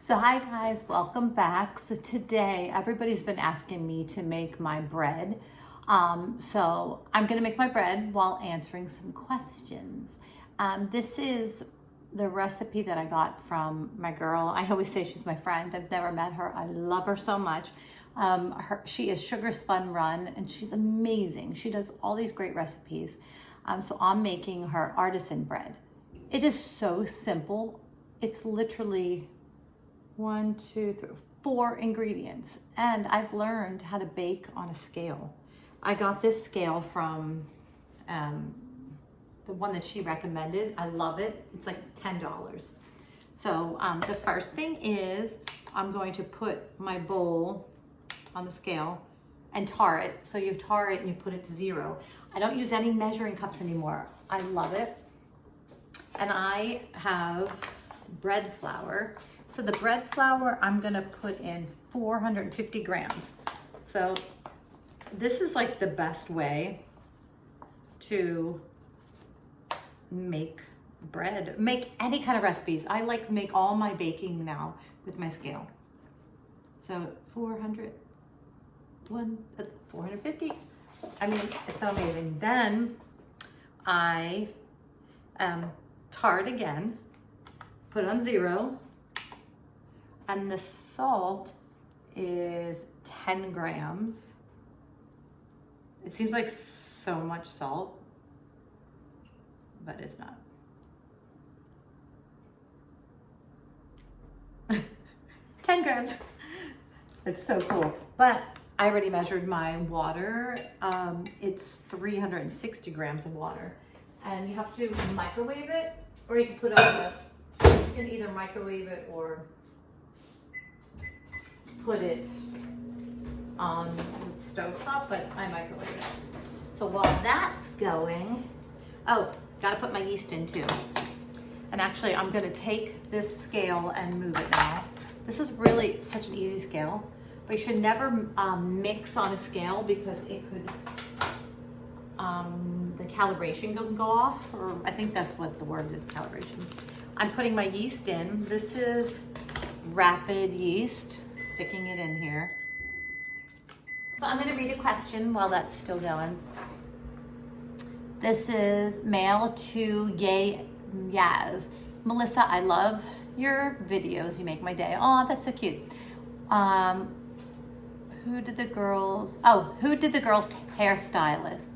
So hi guys, welcome back. So today everybody's been asking me to make my bread. So I'm gonna make my bread while answering some questions. This is the recipe that I got from my girl. I always say she's my friend. I've never met her. I love her so much. She is Sugar Spun Run and she's amazing. She does all these great recipes. So I'm making her artisan bread. It is so simple. It's literally 1, 2, 3, 4 ingredients. And I've learned how to bake on a scale. I got this scale from the one that she recommended. I love it. It's like $10. So the first thing is I'm going to put my bowl on the scale and tar it. So you tar it and you put it to 0. I don't use any measuring cups anymore. I love it. And I have bread flour. So the bread flour, I'm gonna put in 450 grams. So this is like the best way to make bread, make any kind of recipes. I like make all my baking now with my scale. So 450. I mean, it's so amazing. Then I tar it again, put it on 0, and the salt is 10 grams. It seems like so much salt, but it's not. 10 grams. It's so cool. But I already measured my water. It's 360 grams of water. And you have to microwave it, or you can put it on you can either microwave it or put it on the stove top, but I microwave it. So while that's going, oh, gotta put my yeast in too. And actually I'm gonna take this scale and move it now. This is really such an easy scale, but you should never mix on a scale because it could, the calibration can go off, or I think that's what the word is, calibration. I'm putting my yeast in. This is rapid yeast, sticking it in here. So I'm gonna read a question while that's still going. This is mail to Yaz. Melissa, I love your videos. You make my day. Oh, that's so cute. Who did the girls' hairstylist?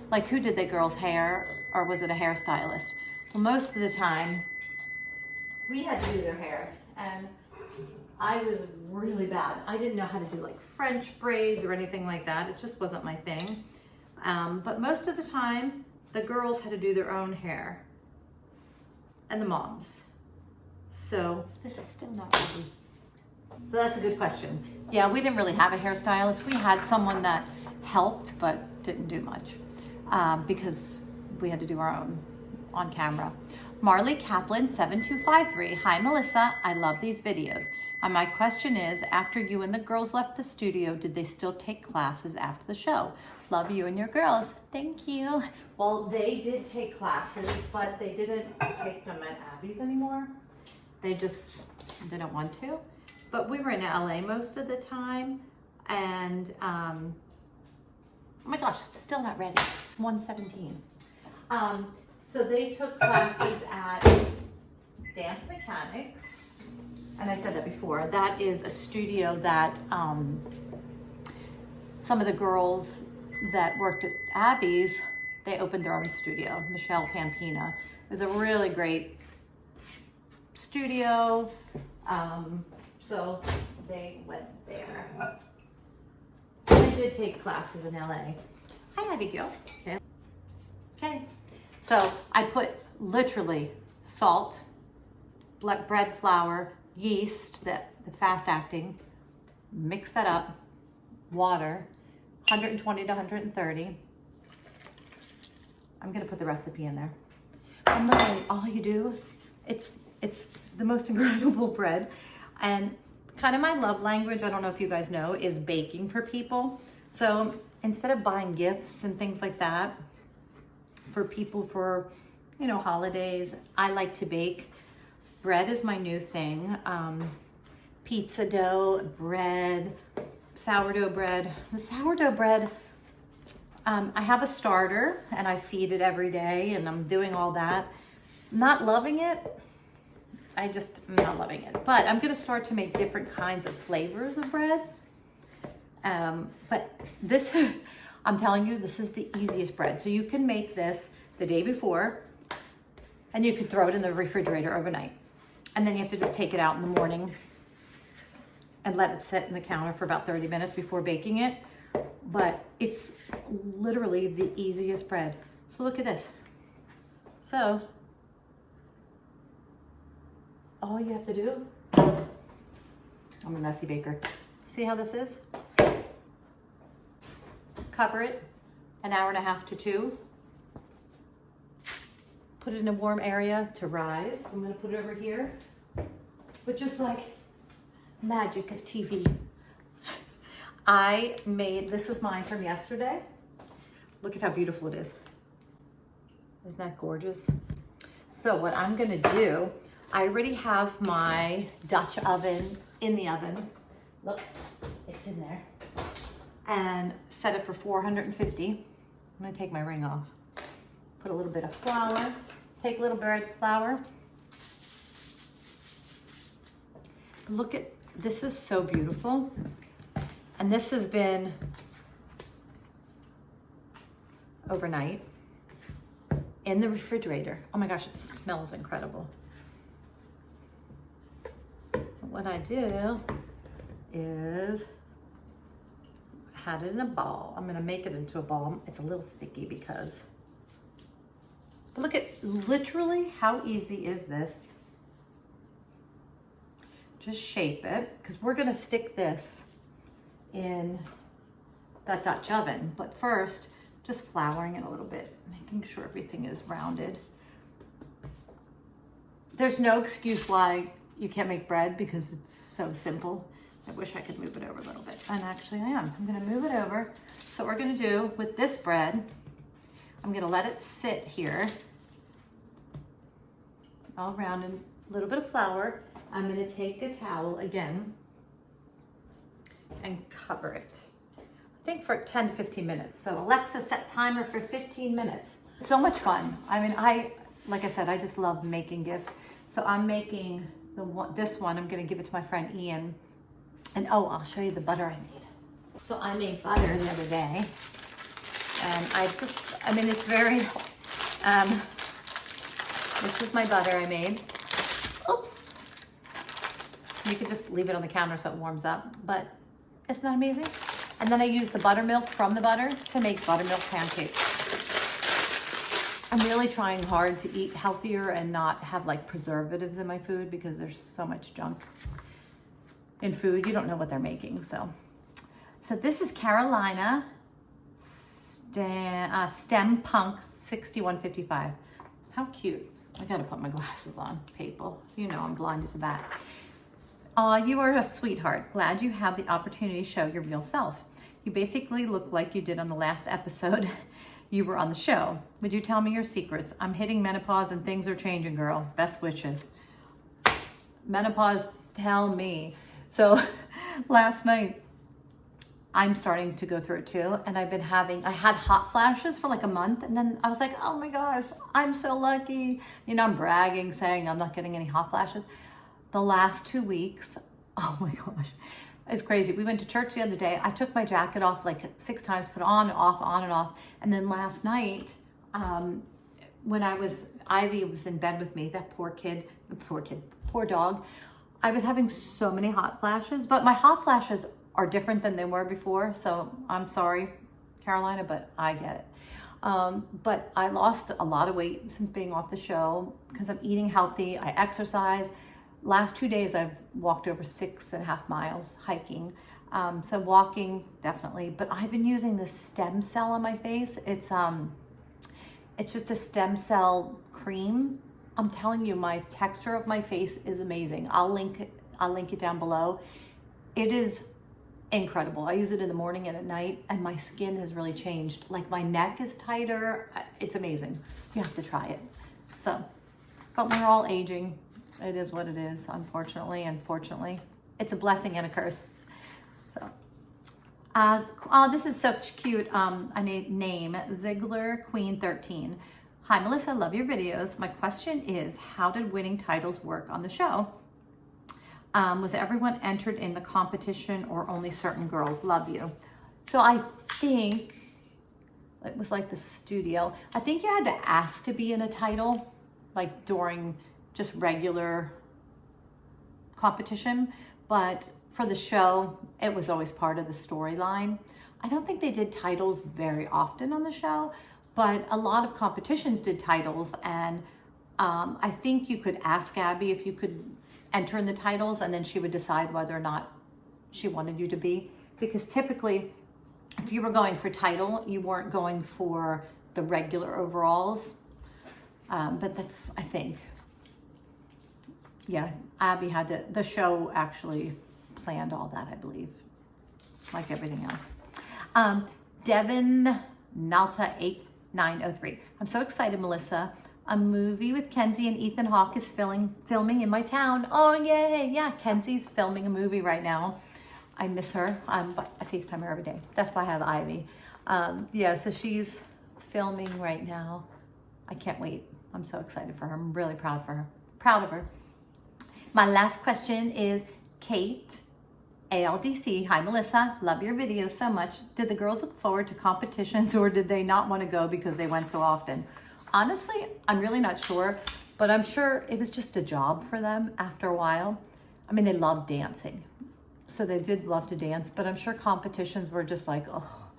Like who did the girls' hair, or was it a hairstylist? Well, most of the time we had to do their hair, and I was really bad. I didn't know how to do like French braids or anything like that. It just wasn't my thing. But most of the time, the girls had to do their own hair, and the moms. So this is still not ready. So that's a good question. Yeah, we didn't really have a hairstylist. We had someone that helped, but didn't do much because we had to do our own on camera. Marley Kaplan 7253. Hi Melissa, I love these videos. And my question is, after you and the girls left the studio, did they still take classes after the show? Love you and your girls. Thank you. Well, they did take classes, but they didn't take them at Abby's anymore. They just didn't want to. But we were in LA most of the time. And, oh my gosh, it's still not ready. It's 1:17. So they took classes at Dance Mechanics. And I said that before. That is a studio that some of the girls that worked at Abby's, they opened their own studio, Michelle Pampina. It was a really great studio. So they went there. They did take classes in LA. Hi, Abigail. Okay. Okay. So I put literally salt, bread flour, yeast, the fast acting, mix that up, water, 120 to 130. I'm gonna put the recipe in there. And literally all you do, it's the most incredible bread. And kind of my love language, I don't know if you guys know, is baking for people. So instead of buying gifts and things like that for people for, you know, holidays, I like to bake. Bread is my new thing. pizza dough, bread, sourdough bread. The sourdough bread, I have a starter and I feed it every day and I'm doing all that. Not loving it. I'm not loving it. But I'm gonna start to make different kinds of flavors of breads. But this, I'm telling you, this is the easiest bread. So you can make this the day before and you can throw it in the refrigerator overnight. And then you have to just take it out in the morning and let it sit in the counter for about 30 minutes before baking it. But it's literally the easiest bread. So look at this. So all you have to do, I'm a messy baker. See how this is? Cover it an hour and a half to 2. Put it in a warm area to rise. I'm gonna put it over here. But just like magic of TV. This is mine from yesterday. Look at how beautiful it is. Isn't that gorgeous? So what I'm gonna do, I already have my Dutch oven in the oven. Look, it's in there. And set it for 450. I'm gonna take my ring off. Put a little bit of flour. Take a little bread flour. Look at, this is so beautiful. And this has been overnight in the refrigerator. Oh my gosh, it smells incredible. What I do is had it in a ball. I'm gonna make it into a ball. It's a little sticky because, but look at literally how easy is this? Just shape it, because we're gonna stick this in that Dutch oven. But first, just flouring it a little bit, making sure everything is rounded. There's no excuse why you can't make bread because it's so simple. I wish I could move it over a little bit. And actually I am. I'm gonna move it over. So what we're gonna do with this bread, I'm gonna let it sit here all around in a little bit of flour. I'm gonna take a towel again and cover it. I think for 10 to 15 minutes. So Alexa, set timer for 15 minutes. It's so much fun. I mean, like I said, I just love making gifts. So I'm making this one, I'm gonna give it to my friend Ian. And oh, I'll show you the butter I made. So I made butter the other day. And it's very, this is my butter I made. Oops. You could just leave it on the counter so it warms up, but isn't that amazing? And then I use the buttermilk from the butter to make buttermilk pancakes. I'm really trying hard to eat healthier and not have like preservatives in my food because there's so much junk in food. You don't know what they're making. So this is Carolina Stem Punk 6155. How cute. I gotta put my glasses on, people. You know I'm blind as a bat. You are a sweetheart. Glad you have the opportunity to show your real self. You basically look like you did on the last episode you were on the show. Would you tell me your secrets? I'm hitting menopause and things are changing, girl. Best wishes. Menopause, tell me. So last night, I'm starting to go through it too. And I had hot flashes for like a month. And then I was like, oh my gosh, I'm so lucky. You know, I'm bragging, saying I'm not getting any hot flashes. The last 2 weeks, oh my gosh, it's crazy. We went to church the other day. I took my jacket off like 6 times, put on, off, on and off. And then last night, when Ivy was in bed with me, that poor dog. I was having so many hot flashes, but my hot flashes are different than they were before. So I'm sorry, Carolina, but I get it. But I lost a lot of weight since being off the show because I'm eating healthy. I exercise. Last 2 days, I've walked over 6.5 miles hiking. So walking, definitely. But I've been using this stem cell on my face. It's just a stem cell cream. I'm telling you, my texture of my face is amazing. I'll link it down below. It is incredible. I use it in the morning and at night, and my skin has really changed. Like my neck is tighter. It's amazing. You have to try it. So, but we're all aging. It is what it is, unfortunately and fortunately. it's a blessing and a curse. So, oh, this is such cute. Name Ziegler Queen 13. Hi, Melissa. I love your videos. My question is, how did winning titles work on the show? Was everyone entered in the competition or only certain girls? Love you. So I think it was like the studio. I think you had to ask to be in a title, like during just regular competition. But for the show, it was always part of the storyline. I don't think they did titles very often on the show, but a lot of competitions did titles. And I think you could ask Abby if you could enter in the titles, and then she would decide whether or not she wanted you to be. Because typically, if you were going for title, you weren't going for the regular overalls. But that's, I think, yeah, Abby had to, the show actually planned all that, I believe, like everything else. Devin Nalta 8903. I'm so excited, Melissa. A movie with Kenzie and Ethan Hawke is filming in my town. Oh, yay. Yeah, Kenzie's filming a movie right now. I miss her. But I FaceTime her every day. That's why I have Ivy. Yeah, so she's filming right now. I can't wait. I'm so excited for her. I'm really proud for her. Proud of her. My last question is Kate, ALDC. Hi, Melissa. Love your videos so much. Did the girls look forward to competitions, or did they not want to go because they went so often? Honestly, I'm really not sure, but I'm sure it was just a job for them after a while. I mean, they love dancing, so they did love to dance, but I'm sure competitions were just like, oh,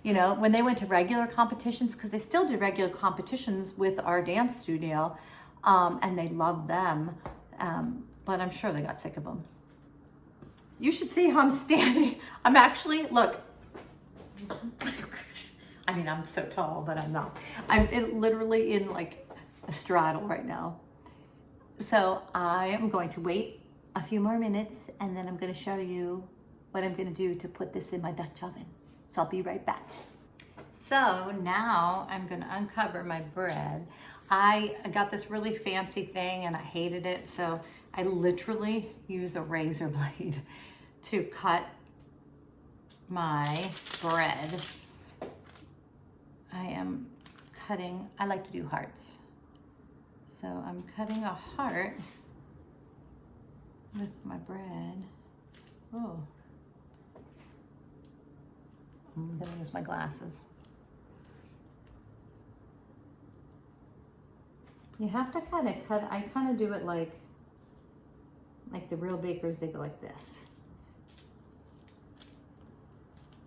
you know, when they went to regular competitions, because they still did regular competitions with our dance studio, and they loved them, but I'm sure they got sick of them. You should see how I'm standing. I'm actually, look. I mean, I'm so tall, but I'm not. I'm literally in like a straddle right now. So I am going to wait a few more minutes, and then I'm going to show you what I'm going to do to put this in my Dutch oven. So I'll be right back. So now I'm going to uncover my bread. I got this really fancy thing and I hated it. So I literally use a razor blade to cut my bread. I am cutting, I like to do hearts. So I'm cutting a heart with my bread. Oh, I'm gonna use my glasses. You have to kind of cut, I kind of do it like the real bakers, they go like this.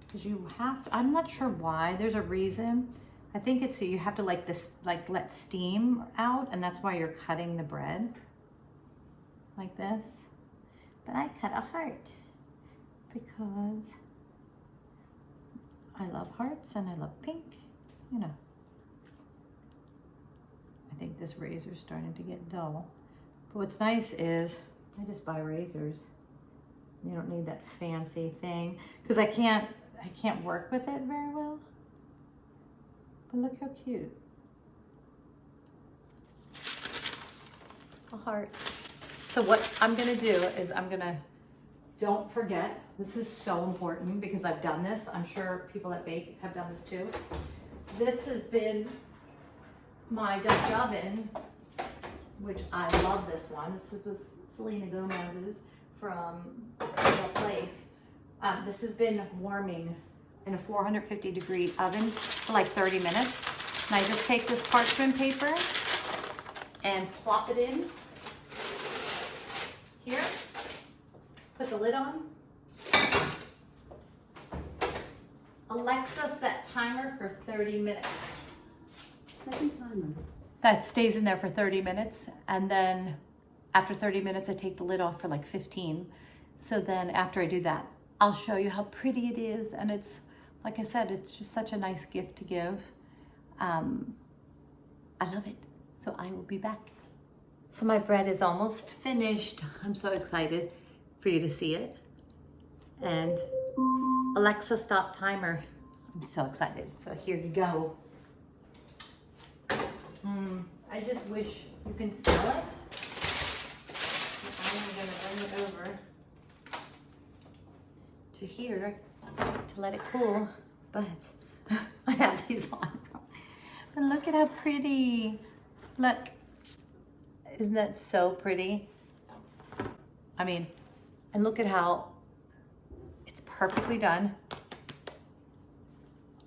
Because you have to, I'm not sure why, there's a reason. I think it's so you have to like this, like let steam out, and that's why you're cutting the bread like this. But I cut a heart because I love hearts and I love pink, you know. I think this razor's starting to get dull. But what's nice is I just buy razors. You don't need that fancy thing because I can't work with it very well. But look how cute. A heart. So what I'm gonna do is don't forget, this is so important because I've done this. I'm sure people that bake have done this too. This has been my Dutch oven, which I love this one. This was Selena Gomez's from the place. This has been warming in a 450 degree oven for like 30 minutes. And I just take this parchment paper and plop it in here, put the lid on. Alexa, set timer for 30 minutes. Second timer. That stays in there for 30 minutes. And then after 30 minutes, I take the lid off for like 15. So then after I do that, I'll show you how pretty it is. And it's, like I said, it's just such a nice gift to give. I love it. So I will be back. So my bread is almost finished. I'm so excited for you to see it. And Alexa, stop timer. I'm so excited. So here you go. I just wish you can smell it. I'm gonna bring it over. to here to let it cool, but I have these on. But look at how pretty. Look, isn't that so pretty? I mean, and look at how it's perfectly done.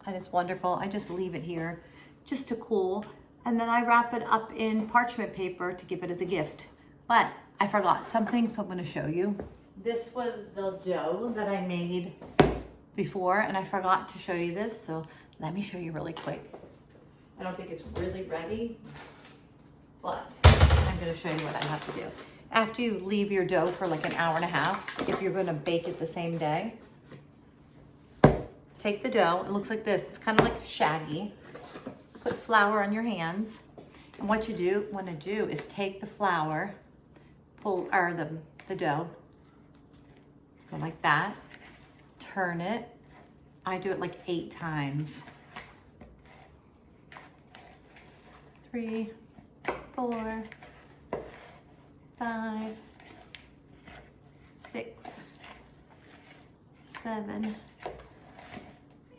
And it's wonderful. I just leave it here just to cool. And then I wrap it up in parchment paper to give it as a gift. But I forgot something, so I'm gonna show you. This was the dough that I made before, and I forgot to show you this, so let me show you really quick. I don't think it's really ready, but I'm gonna show you what I have to do. After you leave your dough for like an hour and a half, if you're gonna bake it the same day, take the dough, it looks like this, it's kind of like shaggy. Put flour on your hands, and what you wanna do is take the flour, or the dough, go like that, turn it. I do it like 8 times. 3, 4, 5, 6, 7,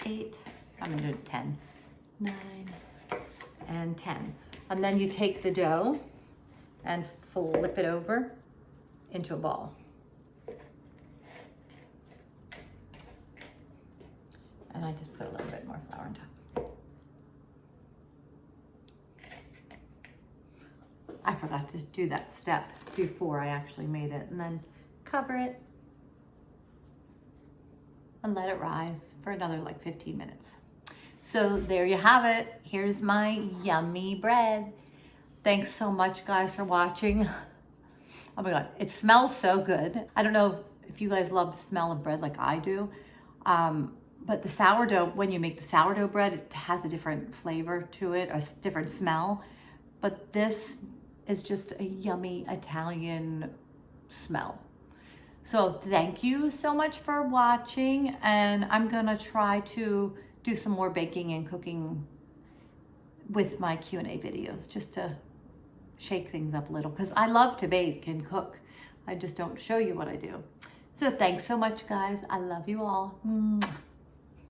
8, I'm gonna do 10, 9, and 10. And then you take the dough and flip it over into a ball. And I just put a little bit more flour on top. I forgot to do that step before I actually made it. And then cover it and let it rise for another like 15 minutes. So there you have it. Here's my yummy bread. Thanks so much, guys, for watching. Oh my God, it smells so good. I don't know if you guys love the smell of bread like I do, but the sourdough, when you make the sourdough bread, it has a different flavor to it, a different smell. But this is just a yummy Italian smell. So thank you so much for watching, and I'm gonna try to do some more baking and cooking with my Q&A videos, just to shake things up a little, because I love to bake and cook. I just don't show you what I do. So thanks so much, guys. I love you all. Mwah.